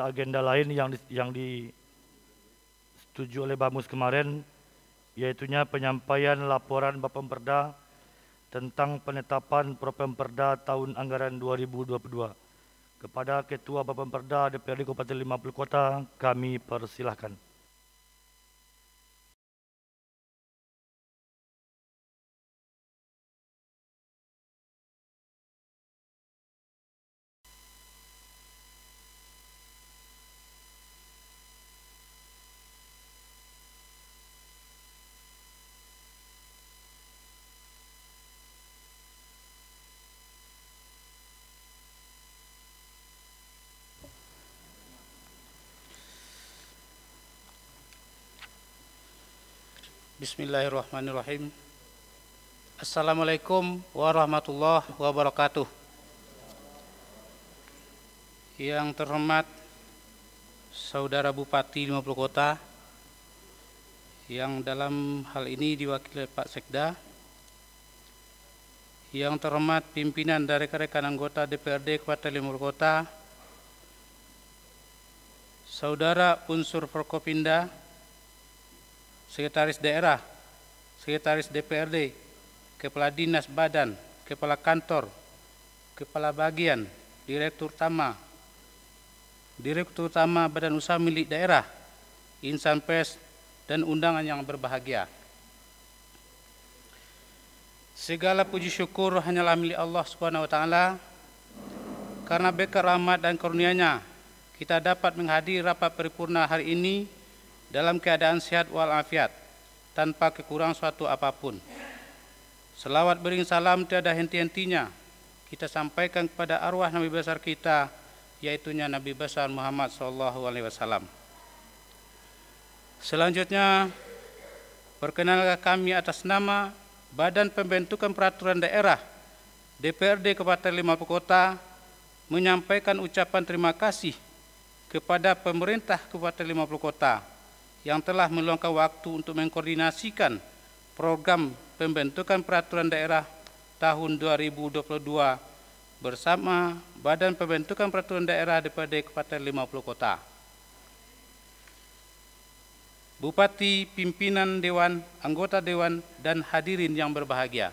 ada agenda lain yang disetujui oleh Bamus kemarin, yaitunya penyampaian laporan Bapemperda tentang penetapan Propemperda tahun anggaran 2022. Kepada Ketua Bapemperda DPRD Kabupaten 50 Kota, kami persilahkan. Bismillahirrahmanirrahim. Assalamualaikum warahmatullahi wabarakatuh. Yang terhormat Saudara Bupati 50 Kota, yang dalam hal ini diwakili Pak Sekda, yang terhormat pimpinan dari rekan-rekan anggota DPRD Kabupaten 50 Kota, Saudara unsur Forkopimda, Sekretaris Daerah, Sekretaris DPRD, Kepala Dinas Badan, Kepala Kantor, Kepala Bagian, Direktur Utama Badan Usaha Milik Daerah, insan pers, dan undangan yang berbahagia. Segala puji syukur hanyalah milik Allah Subhanahu wa Ta'ala. Karena berkat rahmat dan karunia-Nya, kita dapat menghadiri rapat paripurna hari ini dalam keadaan sehat walafiat, tanpa kekurangan suatu apapun. Selawat bering salam tiada henti-hentinya kita sampaikan kepada arwah Nabi besar kita, yaitunya Nabi besar Muhammad SAW. Selanjutnya, perkenalkan kami atas nama Badan Pembentukan Peraturan Daerah DPRD Kabupaten 50 Kota menyampaikan ucapan terima kasih kepada pemerintah Kabupaten 50 Kota yang telah meluangkan waktu untuk mengkoordinasikan program pembentukan peraturan daerah tahun 2022 bersama Badan Pembentukan Peraturan Daerah DPRD Kabupaten 50 Kota. Bupati, pimpinan Dewan, anggota Dewan, dan hadirin yang berbahagia.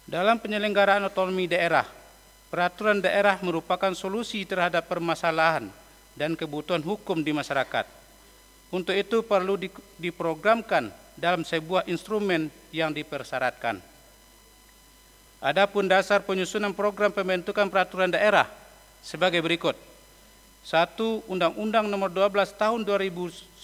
Dalam penyelenggaraan otonomi daerah, peraturan daerah merupakan solusi terhadap permasalahan dan kebutuhan hukum di masyarakat. Untuk itu perlu diprogramkan dalam sebuah instrumen yang dipersyaratkan. Adapun dasar penyusunan program pembentukan peraturan daerah sebagai berikut. 1. Undang-Undang Nomor 12 Tahun 2011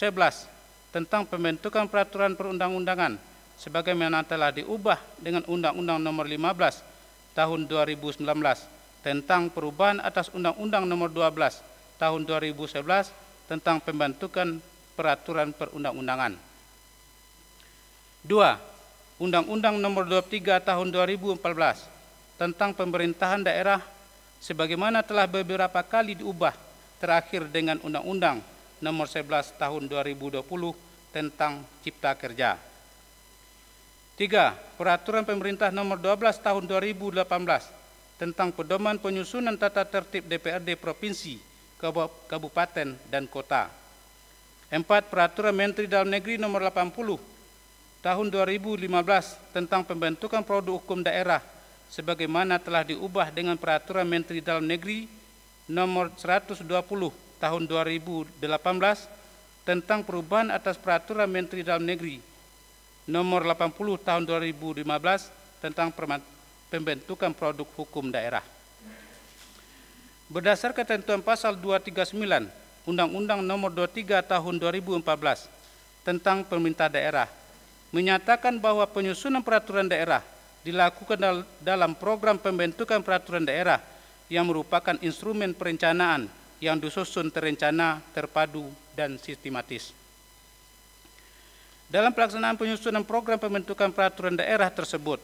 tentang pembentukan peraturan perundang-undangan sebagaimana telah diubah dengan Undang-Undang Nomor 15 Tahun 2019 tentang perubahan atas Undang-Undang Nomor 12 Tahun 2011 tentang pembentukan peraturan perundang-undangan. 2. Undang-Undang Nomor 23 Tahun 2014 tentang pemerintahan daerah sebagaimana telah beberapa kali diubah, terakhir dengan Undang-Undang Nomor 11 Tahun 2020 tentang Cipta Kerja. 3. Peraturan Pemerintah Nomor 12 Tahun 2018 tentang pedoman penyusunan tata tertib DPRD Provinsi, Kabupaten, dan Kota. 4. Peraturan Menteri Dalam Negeri Nomor 80 Tahun 2015 tentang pembentukan produk hukum daerah sebagaimana telah diubah dengan Peraturan Menteri Dalam Negeri Nomor 120 Tahun 2018 tentang perubahan atas Peraturan Menteri Dalam Negeri Nomor 80 Tahun 2015 tentang pembentukan produk hukum daerah. Berdasarkan ketentuan pasal 239 Undang-Undang Nomor 23 Tahun 2014 tentang pemerintah daerah menyatakan bahwa penyusunan peraturan daerah dilakukan dalam program pembentukan peraturan daerah yang merupakan instrumen perencanaan yang disusun terencana, terpadu, dan sistematis. Dalam pelaksanaan penyusunan program pembentukan peraturan daerah tersebut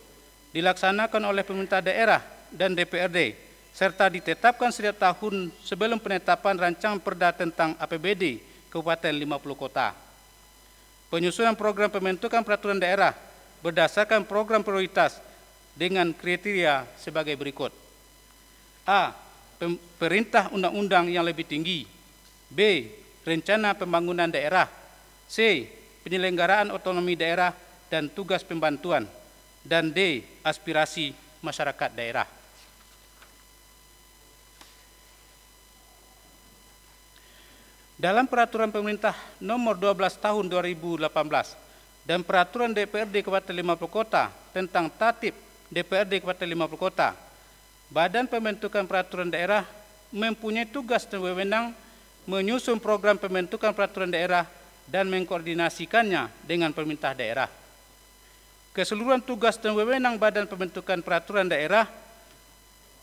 dilaksanakan oleh pemerintah daerah dan DPRD serta ditetapkan setiap tahun sebelum penetapan rancangan perda tentang APBD Kabupaten 50 Kota. Penyusunan program pembentukan peraturan daerah berdasarkan program prioritas dengan kriteria sebagai berikut. A. Perintah undang-undang yang lebih tinggi. B. Rencana pembangunan daerah. C. Penyelenggaraan otonomi daerah dan tugas pembantuan. Dan D. Aspirasi masyarakat daerah. Dalam Peraturan Pemerintah Nomor 12 Tahun 2018 dan Peraturan DPRD Kabupaten 50 Kota tentang Tatip DPRD Kabupaten 50 Kota, Badan Pembentukan Peraturan Daerah mempunyai tugas dan wewenang menyusun program pembentukan peraturan daerah dan mengkoordinasikannya dengan pemerintah daerah. Keseluruhan tugas dan wewenang Badan Pembentukan Peraturan Daerah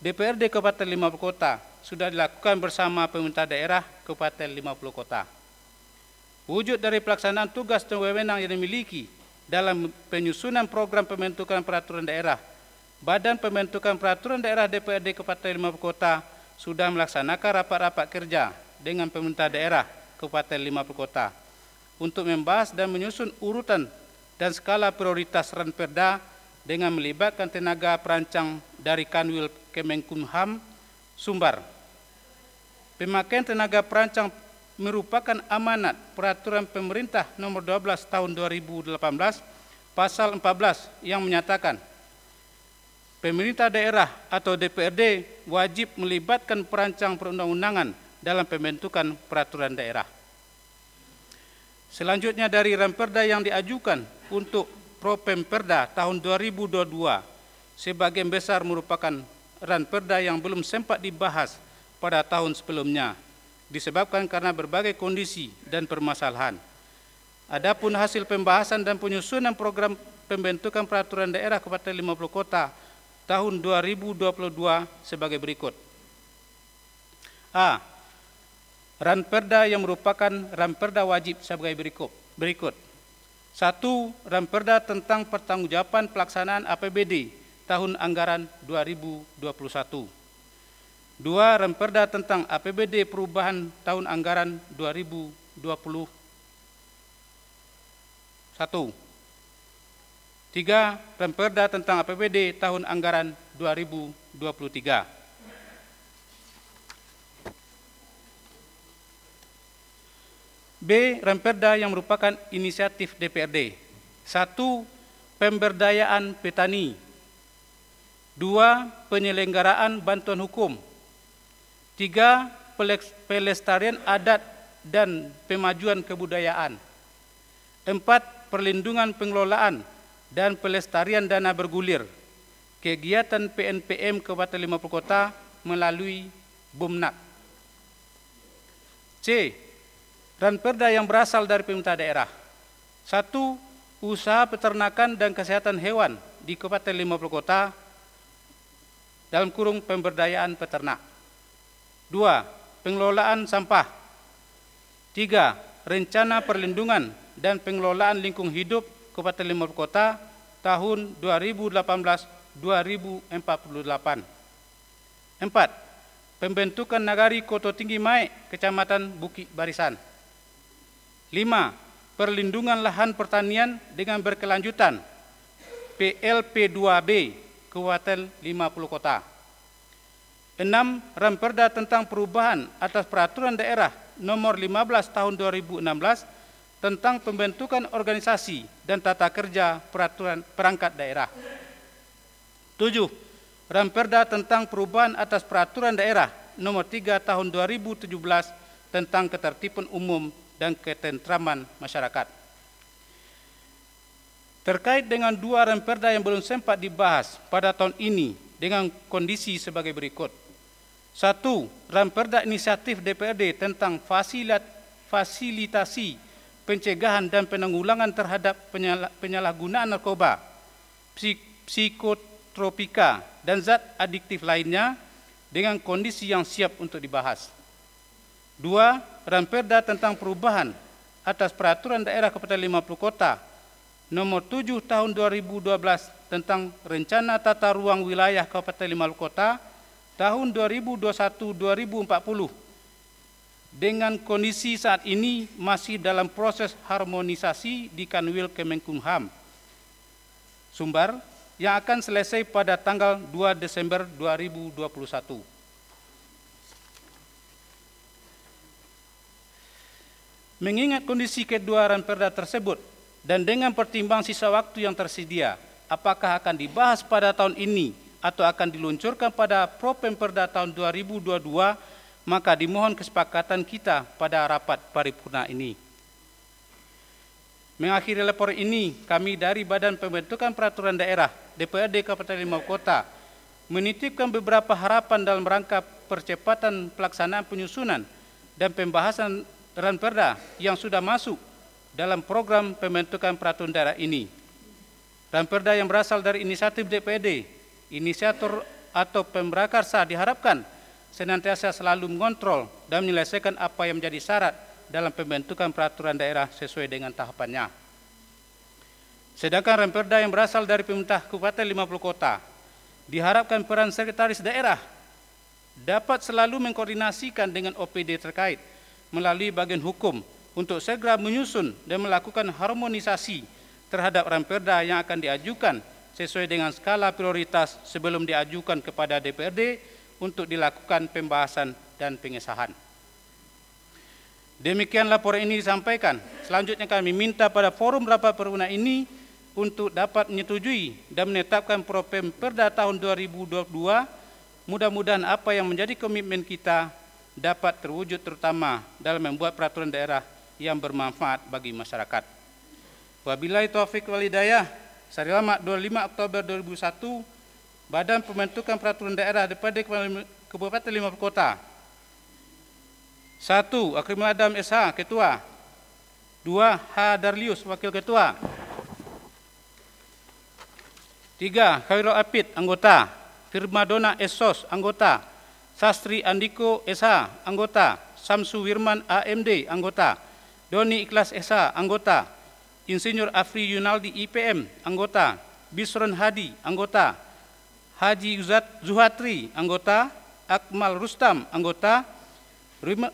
DPRD Kabupaten 50 Kota sudah dilakukan bersama pemerintah daerah Kabupaten 50 Kota. Wujud dari pelaksanaan tugas dan wewenang yang dimiliki dalam penyusunan program pembentukan peraturan daerah, Badan Pembentukan Peraturan Daerah DPRD Kabupaten 50 Kota sudah melaksanakan rapat-rapat kerja dengan pemerintah daerah Kabupaten 50 Kota untuk membahas dan menyusun urutan dan skala prioritas Ranperda dengan melibatkan tenaga perancang dari Kanwil Kemenkumham Sumbar. Pemakaian tenaga perancang merupakan amanat Peraturan Pemerintah Nomor 12 Tahun 2018 Pasal 14 yang menyatakan pemerintah daerah atau DPRD wajib melibatkan perancang perundang-undangan dalam pembentukan peraturan daerah. Selanjutnya dari Ranperda yang diajukan untuk Propemperda tahun 2022, sebagian besar merupakan Ranperda yang belum sempat dibahas pada tahun sebelumnya, disebabkan karena berbagai kondisi dan permasalahan. Adapun hasil pembahasan dan penyusunan program pembentukan peraturan daerah Kabupaten 50 Kota tahun 2022 sebagai berikut. A. Ranperda yang merupakan Ranperda wajib sebagai berikut. 1. Ranperda tentang pertanggungjawaban pelaksanaan APBD tahun anggaran 2021. 2. Ranperda tentang APBD perubahan tahun anggaran 2021. 3. Ranperda tentang APBD tahun anggaran 2023. B. Ranperda yang merupakan inisiatif DPRD. 1. Pemberdayaan petani. 2. Penyelenggaraan bantuan hukum. 3. Pelestarian adat dan pemajuan kebudayaan. 4. Perlindungan pengelolaan dan pelestarian dana bergulir. Kegiatan PNPM Kabupaten 50 Kota melalui BUMNAK. C. Ranperda yang berasal dari pemerintah daerah. 1. Usaha peternakan dan kesehatan hewan di Kabupaten 50 Kota dalam kurung pemberdayaan peternak. 2. Pengelolaan sampah. 3. Rencana perlindungan dan pengelolaan lingkungan hidup Kabupaten 50 Kota tahun 2018-2048. 4. Pembentukan Nagari Koto Tinggi Maek, Kecamatan Bukit Barisan. 5. Perlindungan lahan pertanian dengan berkelanjutan PLP2B Kabupaten 50 Kota. 6. Ranperda tentang perubahan atas Peraturan Daerah Nomor 15 Tahun 2016 tentang pembentukan organisasi dan tata kerja perangkat daerah. 7. Ranperda tentang perubahan atas Peraturan Daerah Nomor 3 Tahun 2017 tentang ketertiban umum dan ketentraman masyarakat. Terkait dengan 2 Ranperda yang belum sempat dibahas pada tahun ini dengan kondisi sebagai berikut. 1. Ranperda inisiatif DPRD tentang fasilitasi pencegahan dan penanggulangan terhadap penyalahgunaan narkoba, psikotropika, dan zat adiktif lainnya dengan kondisi yang siap untuk dibahas. 2. Ranperda tentang perubahan atas Peraturan Daerah Kabupaten 50 Kota Nomor 7 Tahun 2012 tentang Rencana Tata Ruang Wilayah Kabupaten 50 Kota tahun 2021-2040 dengan kondisi saat ini masih dalam proses harmonisasi di Kanwil Kemenkumham Sumbar yang akan selesai pada tanggal 2 Desember 2021. Mengingat kondisi kedua ranperda tersebut dan dengan pertimbang sisa waktu yang tersedia, apakah akan dibahas pada tahun ini atau akan diluncurkan pada Propemperda tahun 2022, maka dimohon kesepakatan kita pada rapat paripurna ini. Mengakhiri laporan ini, kami dari Badan Pembentukan Peraturan Daerah DPRD Kabupaten Limau Kota menitipkan beberapa harapan dalam rangka percepatan pelaksanaan penyusunan dan pembahasan ranperda yang sudah masuk dalam program pembentukan peraturan daerah ini. Ranperda yang berasal dari inisiatif DPRD, inisiator atau pemrakarsa diharapkan senantiasa selalu mengontrol dan menyelesaikan apa yang menjadi syarat dalam pembentukan peraturan daerah sesuai dengan tahapannya. Sedangkan ranperda yang berasal dari pemerintah Kabupaten 50 Kota, diharapkan peran sekretaris daerah dapat selalu mengkoordinasikan dengan OPD terkait melalui bagian hukum untuk segera menyusun dan melakukan harmonisasi terhadap ranperda yang akan diajukan sesuai dengan skala prioritas sebelum diajukan kepada DPRD untuk dilakukan pembahasan dan pengesahan. Demikian laporan ini disampaikan. Selanjutnya kami minta pada forum rapat paripurna ini untuk dapat menyetujui dan menetapkan Propemperda tahun 2022. Mudah-mudahan apa yang menjadi komitmen kita dapat terwujud, terutama dalam membuat peraturan daerah yang bermanfaat bagi masyarakat. Wabillahi taufiq wal hidayah. Sarilamat 25 Oktober 2001, Badan Pembentukan Peraturan Daerah DPRD Kabupaten 50 Kota. 1. Akrimul Adam SH, Ketua. 2. H. Darlius, Wakil Ketua. 3. Khairul Apid, Anggota. Firmadona Esos, Anggota. Sastri Andiko SH, Anggota. Samsu Wirman AMD, Anggota. Doni Ikhlas SH, Anggota. Insinyur Afri Yunaldi IPM, Anggota. Bisron Hadi, Anggota. Haji Zuhatri, Anggota. Akmal Rustam, Anggota.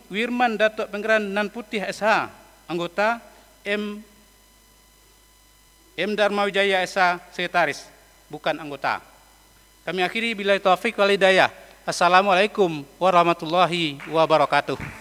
Wirman Datuk Penggeran Nan Putih SH, Anggota. M. Dharma Wijaya SH, Sekretaris, bukan anggota. Kami akhiri billahi taufiq wal hidayah. Assalamualaikum warahmatullahi wabarakatuh.